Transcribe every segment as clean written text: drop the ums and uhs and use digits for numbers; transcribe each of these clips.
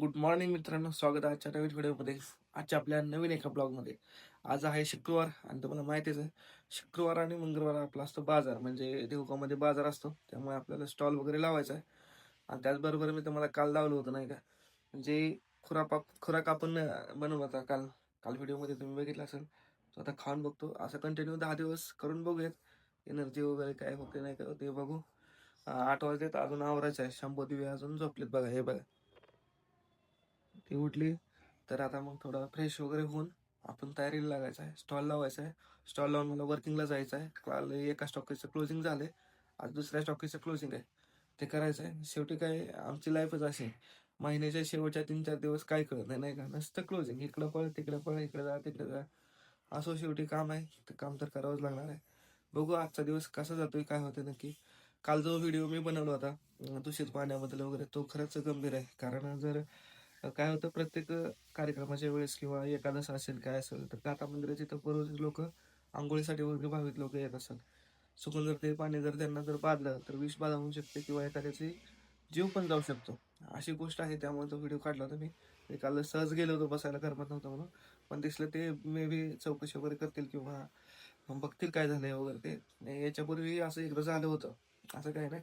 Good morning मित्रांनो, स्वागत आहे आजच्या नवीन व्हिडिओमध्ये. आजच्या आपल्या नवीन एका ब्लॉगमध्ये. आज आहे शुक्रवार आणि तुम्हाला माहितीच आहे, शुक्रवार आणि मंगळवार आपला असतो बाजार, म्हणजे देवगावमध्ये बाजार असतो. त्यामुळे आपल्याला स्टॉल वगैरे लावायचा आहे. आणि त्याचबरोबर मी तुम्हाला काल लावलं होतं नाही का, म्हणजे खुराक आपण बनवला होता काल. काल व्हिडिओमध्ये तुम्ही बघितलं असेल. तो आता खाऊन बघतो. असं कंटिन्यू 10 दिवस करून बघूयात. एनर्जी वगैरे काय होते नाही का ते बघू. 8 वाजलेत, अजून आवरायचं आहे. शंभर दिवे अजून झोपलेत बघा, हे बघा. ती उठली तर आता मग थोडं फ्रेश वगैरे होऊन आपण तयारीला लागायचं आहे. स्टॉल लावायचा आहे. स्टॉल लावून मला वर्किंगला जायचं आहे. काल एका स्टॉकीचं क्लोजिंग झालंय. आज दुसऱ्या स्टॉकीचं क्लोजिंग आहे. ते करायचं आहे. शेवटी काय आमची लाईफच अशी आहे. महिन्याच्या शेवटच्या 3-4 दिवस काय कळत नाही, नाही का? नुसतं क्लोजिंग. इकडं पळ, तिकडं पळ, इकडे जा, तिकडे जा. असो, शेवटी काम आहे. ते काम तर करावंच लागणार आहे. बघू आजचा दिवस कसा जातोय, काय होतं नक्की. काल जो व्हिडिओ मी बनवला होता दूषित पाण्याबद्दल वगैरे, तो खरंच गंभीर आहे. कारण जर काय होतं प्रत्येक कार्यक्रमाच्या वेळेस किंवा एकादश असेल काय असेल तर काता मंदिराची तर पूर्वज लोक आंघोळीसाठी वगैरे भाविक लोक येत असतात. चुकून जर ते पाणी जर त्यांना जर पाजलं तर विष बाधा होऊ शकते किंवा एखाद्याची जीव पण जाऊ शकतो. अशी गोष्ट आहे, त्यामुळे तो व्हिडिओ काढला होता मी. मी काल सहज गेलो होतो, बसायला करमत नव्हतं म्हणून. पण दिसलं ते मे बी चौकशी वगैरे करतील किंवा मग बघतील काय झालंय वगैरे ते. नाही, याच्यापूर्वी असं एकदा झालं होतं, असं काही नाही.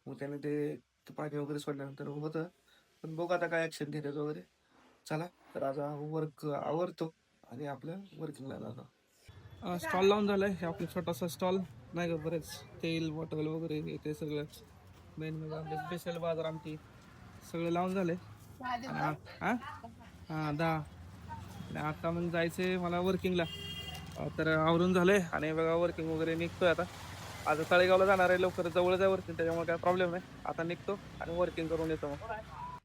मग त्याने ते पाणी वगैरे सोडल्यानंतर होतं. पण बघू आता काय ऍक्शन घेतात वगैरे. चला तर आज वर्क आवरतो आणि आपल्या वर्किंगला जातो. स्टॉल लावून झालाय. हे आपला छोटासा स्टॉल नाही का, बरेच तेल बॉटल वगैरे हे ते सगळं मेन म्हणजे आपले स्पेशल बाजार आमची सगळे लावून झाले. आणि हा हा 10. आणि आता मग जायचंय मला वर्किंगला. तर आवरून झालंय आणि बघा वर्किंग वगैरे निघतोय आता. आता तळेगावला जाणार आहे, लवकर जवळच आहे वर्किंग, त्याच्यामुळे काय प्रॉब्लेम नाही. आता निघतो आणि वर्किंग करून येतो. मग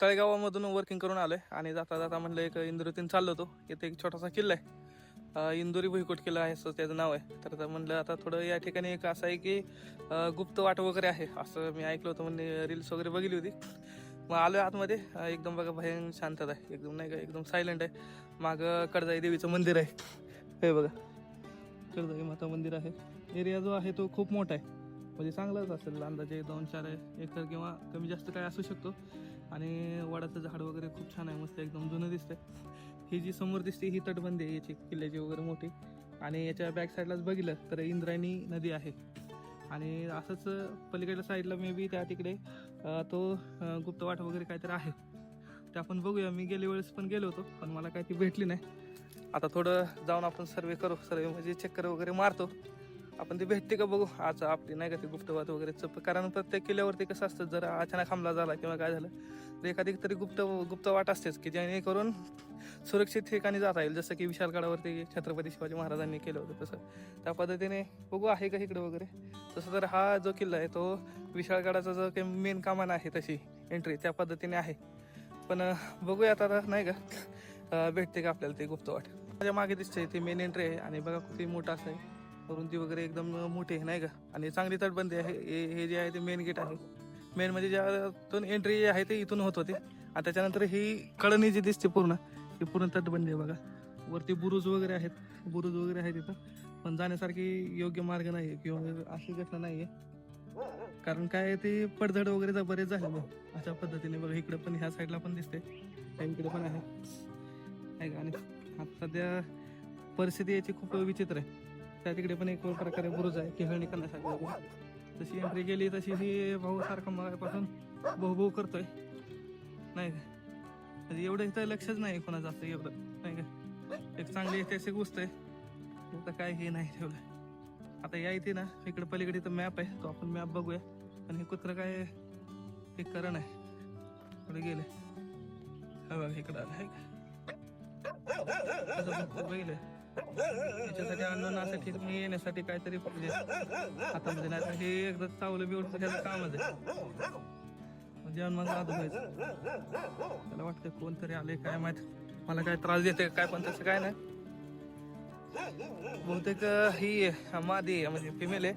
तळेगावामधून वर्किंग करून आलोय आणि जाता जाता म्हणलं एक इंदुरीतून चाललो होतो. इथे एक छोटासा किल्ला आहे, इंदुरी भुईकोट किल्ला आहे असं त्याचं नाव आहे. तर म्हणलं आता थोडं या ठिकाणी एक असं आहे की गुप्त वाट वगैरे आहे असं मी ऐकलं होतं, म्हणजे रील्स वगैरे बघितली होती. मग आलोय आतमध्ये. एकदम बघा भयंकर शांतता आहे, एकदम नाही का, एकदम सायलेंट आहे. मागं कडजाई देवीचं मंदिर आहे, हे बघा. कडजाई माता मंदिर आहे. एरिया जो आहे तो खूप मोठा आहे, म्हणजे चांगलाच असेल, अंदाजे 2-4 एकर किंवा कमी जास्त काय असू शकतो. आणि वडाचं झाड वगैरे खूप छान आहे, मस्त एकदम जुनं दिसतंय. ही जी समोर दिसते ही तटबंदी आहे याची, किल्ल्याची वगैरे मोठी. आणि याच्या बॅक साईडलाच बघितलं तर इंद्रायणी नदी आहे. आणि असंच पलीकडल्या साईडला मे बी त्या तिकडे तो गुप्तवाट वगैरे काहीतरी आहे, ते आपण बघूया. मी गेल्या वेळेस पण गेलो होतो, पण मला काही ती भेटली नाही. आता थोडं जाऊन आपण सर्वे करू, सर्वे म्हणजे चक्कर वगैरे मारतो. आपण ती भेटते का बघू आज आपली, नाही का, ती गुप्तवाट वगैरे. कारण प्रत्येक किल्ल्यावरती कसं असतं, जर अचानक हमला झाला किंवा काय झालं तर एखादी तरी गुप्त वाट असतेच की जेणेकरून सुरक्षित ठिकाणी जाता येईल. जसं की विशाळगडावरती छत्रपती शिवाजी महाराजांनी केलं होतं, तसं त्या पद्धतीने बघू आहे का इकडे वगैरे. तसं तर हा जो किल्ला आहे तो विशाळगडाचा जो काही मेन कमान आहे तशी एंट्री त्या पद्धतीने आहे. पण बघूया आता नाही का भेटते का आपल्याला ते गुप्तवाट. माझ्या मागे दिसते ती मेन एंट्री आहे आणि बघा किती मोठं असं आहे. रुंदी वगैरे एकदम मोठी आहे नाही का, आणि चांगली तटबंदी आहे. हे जे आहे ते मेन गेट आहे. मेन म्हणजे ज्यातून एंट्री आहे ते इथून होत होते. आणि त्याच्यानंतर ही कळणी जी दिसते पूर्ण, ही पूर्ण तटबंदी आहे बघा. वरती बुरुज वगैरे आहेत, बुरुज वगैरे आहेत तिथं, पण जाण्यासारखी योग्य मार्ग नाही आहे किंवा अशी घटना नाही आहे. कारण काय ते पडझड वगैरे बरेच झाले मग अशा पद्धतीने. बघा इकडे पण ह्या साईडला पण दिसते, इकडे पण आहे. आणि आता सध्या परिस्थिती याची खूप विचित्र आहे. त्या तिकडे पण एक प्रकारे बुरुज आहे खेळणी करण्यासाठी. तशी एंट्री केली तशी ही भाऊ सारखा मगापासून भाऊ करतोय नाही का. म्हणजे एवढं इथं लक्षच नाही कोणाचं असं एवढं नाही का. एक चांगली ऐतिहासिक गोष्ट आहे, आता काय हे नाही ठेवलं. आता या इथे ना इकडे पलीकडे तर मॅप आहे, तो आपण मॅप बघूया. आणि हे कुत्र काय हे करण आहे, पुढे गेले बघा इकडं आलं आहे का बघितलं. याच्यासाठी अन्न नासाठी मी येण्यासाठी काहीतरी पाहिजे हातामध्ये, नाही तर हे एकदा चावलं बिवलं त्याचं कामच आहे. जेवण मग आधू व्हायचं. त्याला वाटतं कोणतरी आले काय माहित, मला काय त्रास देते काय, पण तसं काय नाही. बहुतेक ही मादी म्हणजे फिमेल आहे.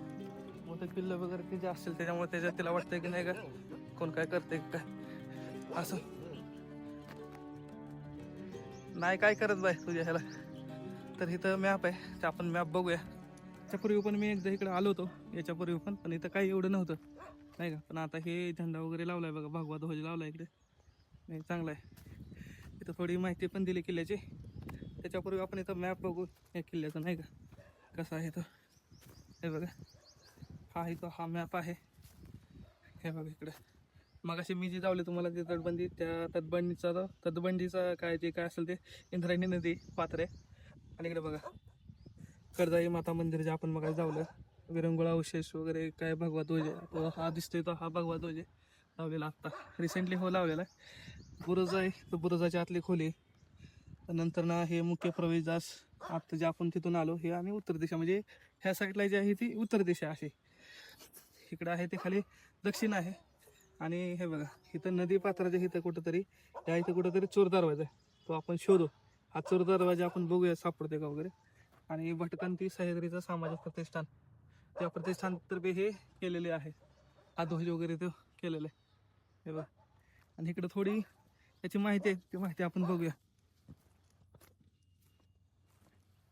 बहुतेक पिल्लं वगैरे ते जे असेल त्याच्यामुळे त्याच्यात तिला वाटतंय की नाही का कोण काय करते काय असं. नाही काय करत बाय तुझ्या ह्याला. तर इथं मॅप आहे, तर आपण मॅप बघूया. याच्यापूर्वी पण मी एकदा इकडे आलो होतो, याच्यापूर्वी पण इथं काही एवढं नव्हतं नाही का. पण आता हे झेंडा वगैरे लावलाय बघा, भगवा ध्वज लावलाय इकडे, नाही चांगला आहे. इथं थोडी माहिती पण दिली किल्ल्याची. त्याच्यापूर्वी आपण इथं मॅप बघू या किल्ल्याचा, नाही का कसा आहे तो. हे बघा, हा इथं हा मॅप आहे. हे बघा इकडं मग अशी मी जी जावली तुम्हाला ती तटबंदी, त्या तटबंदीचा काय जे काय असेल ते इंद्रायणी नदी पात्र आहे. आणि इकडे बघा कर्जाई माता मंदिर जे आपण मग जावलं, विरंगुळा अवशेष वगैरे काय भगवा ध्वज आहे तो हा दिसतोय, तो हा भगवा ध्वज आहे लावलेला आत्ता रिसेंटली हो लावलेला आहे. बुरुज आहे तो बुरुजाची आतली खोली. नंतर ना हे मुख्य प्रवेशदास आता जे आपण तिथून आलो हे, आणि उत्तर दिशा म्हणजे ह्या साईडला जी आहे ती उत्तर दिशा अशी. इकडं आहे ते खाली दक्षिण आहे. आणि हे बघा इथं नदी पात्राच्या इथं कुठंतरी, या इथं कुठंतरी चोर दरवाजा आहे, तो आपण शोधू. हा चोर दरवाजा आपण बघूया सापडते का वगैरे. आणि भटकंती सह्याद्रीचं सामाजिक प्रतिष्ठान, त्या प्रतिष्ठानतर्फे हे केलेले आहे. हा ध्वज वगैरे तो केलेला आहे हे बघा. आणि इकडं थोडी याची माहिती आहे, ती माहिती आपण बघूया.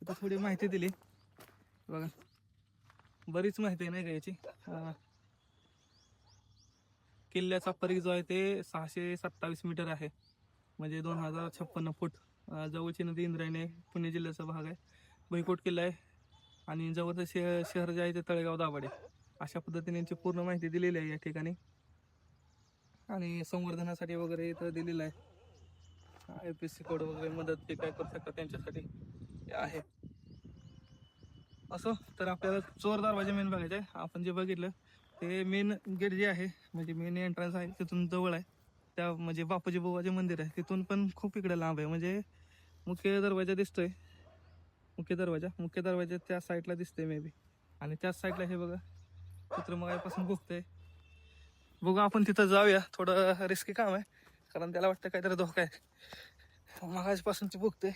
इथं थोडी माहिती दिली बघा, बरीच माहिती आहे नाही का याची. किल्ल्याचा परिघ जो आहे ते 627 मीटर आहे, म्हणजे 2056 फूट. जवळची नदी इंद्रायणी पुणे जिल्ह्याचा भाग आहे. भुईकोट किल्ला आहे आणि जवळचं शहर जे आहे ते तळेगाव दाभाडे. अशा पद्धतीने यांची पूर्ण माहिती दिलेली आहे या ठिकाणी. आणि संवर्धनासाठी वगैरे इथं दिलेलं आहे. IPC कोड वगैरे मदत ते काय करू शकतात त्यांच्यासाठी आहे. असो तर आपल्याला चोर दरवाजा मेन बघायचा आहे. आपण जे बघितलं ते मेन गेट जे आहे, म्हणजे मेन एंट्रन्स आहे तिथून जवळ आहे. त्या म्हणजे बापूजी बुवाचे मंदिर आहे तिथून पण खूप इकडे लांब आहे. म्हणजे मुख्य दरवाजा दिसतोय, मुख्य दरवाजा त्या साईडला दिसतोय मे बी. आणि त्याच साईडला हे बघा कुत्र मगापासून बघतोय. बघू आपण तिथं जाऊया, थोडं रिस्की काम आहे कारण त्याला वाटतं काहीतरी धोका आहे. मगापासून ती बघतोय,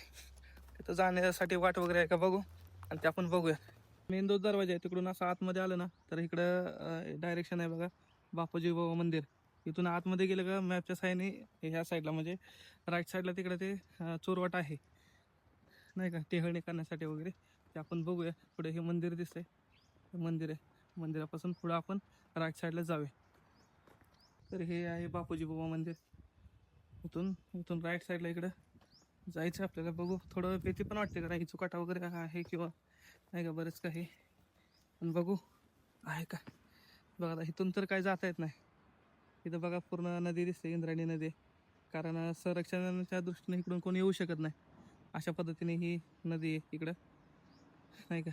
तिथं जाण्यासाठी वाट वगैरे आहे का बघू आणि ते आपण बघूया. मेन जो दरवाजा आहे तिकडून असं आतमध्ये आलं ना तर इकडं डायरेक्शन आहे बघा बापूजी बाबा मंदिर. इथून आतमध्ये गेलं का मॅपच्या साईडने ह्या साईडला म्हणजे राईट साईडला तिकडे ते चोरवाट आहे नाही का, टेहळणी करण्यासाठी वगैरे. ते आपण बघूया. पुढे हे मंदिर दिसतंय, मंदिर आहे. मंदिरापासून पुढं आपण राईट साईडला जाऊया. तर हे आहे बापूजी बाबा मंदिर. इथून इथून राईट साईडला इकडं जायचं आपल्याला. बघू, थोडं भीती पण वाटते कारण चुकाटा वगैरे आहे किंवा नाही का बरंच काही, पण बघू आहे का. बघा आता इथून तर काय जाता येत नाही. इथं बघा पूर्ण नदी दिसते, इंद्रायणी नदी. कारण संरक्षणाच्या दृष्टीने इकडून कोणी येऊ शकत नाही, अशा पद्धतीने ही नदी आहे इकडं नाही का.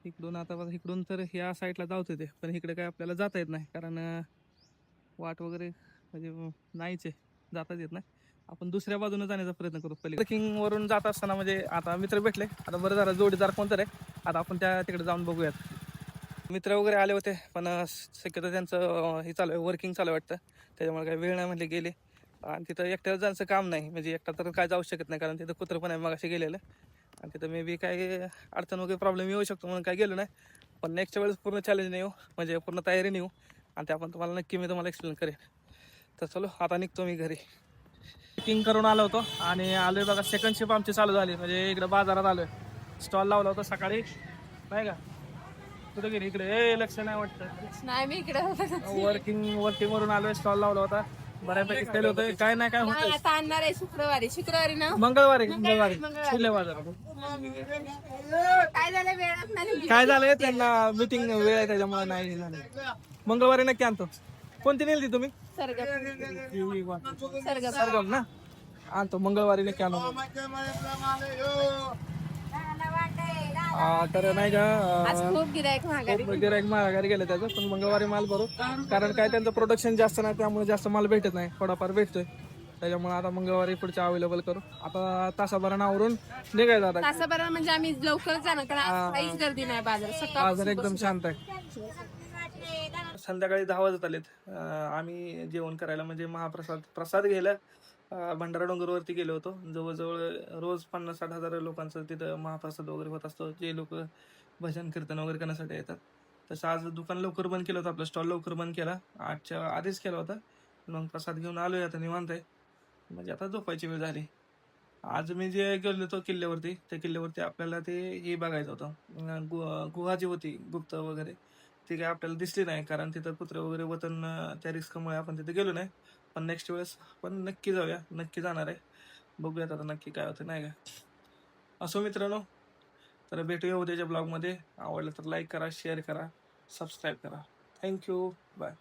इकडून आता बघा इकडून तर ह्या साईडला जावत ते, पण इकडे काय आपल्याला जाता येत नाही कारण वाट वगैरे म्हणजे नाहीच आहे, जाताच येत नाही. आपण दुसऱ्या बाजूने जाण्याचा प्रयत्न करू. पहिले ट्रेकिंग वरून जात असताना म्हणजे आता मित्र भेटले, आता बरं झालं जोडीदार कोणतर आहे. आता आपण त्या तिकडे जाऊन बघूयात. मित्र वगैरे आले होते पण शक्यतो त्यांचं हे चालू आहे, वर्किंग चालू आहे वाटतं, त्याच्यामुळे काही वेळ नाही म्हणले गेले. आणि तिथं एकट्याला जायचं काम नाही, म्हणजे एकटा तर काय जाऊ शकत नाही कारण तिथं कुत्रं पण आहे मग असे गेलेलं. आणि तिथं मे बी काय अडचण वगैरे प्रॉब्लेम येऊ शकतो म्हणून काय गेलो नाही. पण नेक्स्टच्या वेळेस पूर्ण चॅलेंज नाही येऊ, म्हणजे पूर्ण तयारी नाही येऊ, आणि ते आपण तुम्हाला नक्की मी तुम्हाला एक्सप्लेन करेन. तर चलो आता निघतो मी घरी. ट्रेकिंग करून आलो होतो आणि आलोय बघा, सेकंड शिफ्ट आमची चालू झाली. म्हणजे इकडं बाजारात आलोय, स्टॉल लावला होता सकाळी नाही का. कुठे गेली इकडे लक्ष नाही वाटतं नाही मी इकडे वर्किंग वरून आलोय, स्टॉल लावला होता बऱ्यापैकी सेल होतोय. काय नाही काय होत आता आणणार आहे शुक्रवारी ना मंगळवारी फुले बाजार. काय झालं वेळात नाही. काय झालंय त्यांना मीटिंग वेळ आहे त्याच्यामुळे नाही झालं. मंगळवारी नक्की आणतो. कोणती नेली तुम्ही? सरगम ना, आणतो मंगळवारी नक्की आणतो. तर नाही का खूप गिरायक महागारी गेलं त्याचं, पण मंगळवारी माल भरू कारण काय त्यांचं प्रोडक्शन जास्त नाही त्यामुळे जास्त माल भेटत नाही, थोडाफार भेटतोय. त्याच्यामुळे आता मंगळवारी पुढच्या अवेलेबल करू. आता तासाभरानं आवरून निघायचं आता. तासाभरानं म्हणजे आम्ही लवकरच जाणार कारण काहीच गर्दी नाही बाजार एकदम शांत आहे. संध्याकाळी 10 वाजत आलेत. आम्ही जेवण करायला म्हणजे प्रसाद घ्यायला भंडारा डोंगरवरती गेलो होतो. जवळजवळ रोज 50-60 हजार लोकांचं तिथं महाप्रसाद वगैरे होत असतो, जे लोक भजन कीर्तन वगैरे करण्यासाठी येतात. तसं आज दुकान लवकर बंद केलं होतं, आपलं स्टॉल लवकर बंद केला, 8च्या आधीच केला होता. मग प्रसाद घेऊन आलोय आता निवांत आहे, म्हणजे आता झोपायची वेळ झाली. आज मी जे गेलो होतो किल्ल्यावरती, त्या किल्ल्यावरती आपल्याला ते हे बघायचं होतं, गुहा जी होती गुप्त वगैरे, ती काय आपल्याला दिसली नाही कारण तिथं कुत्रे वगैरे वतन त्या रिस्कमुळे आपण तिथे गेलो नाही. पण नेक्स्ट वेळेस पण नक्की जाऊया, नक्की जाणार आहे. बघूयात आता नक्की काय होतं नाही का. असो मित्रांनो, तर भेटूया उद्याच्या ब्लॉगमध्ये. आवडलं तर लाईक करा, शेअर करा, सबस्क्राईब करा. Thank you, bye.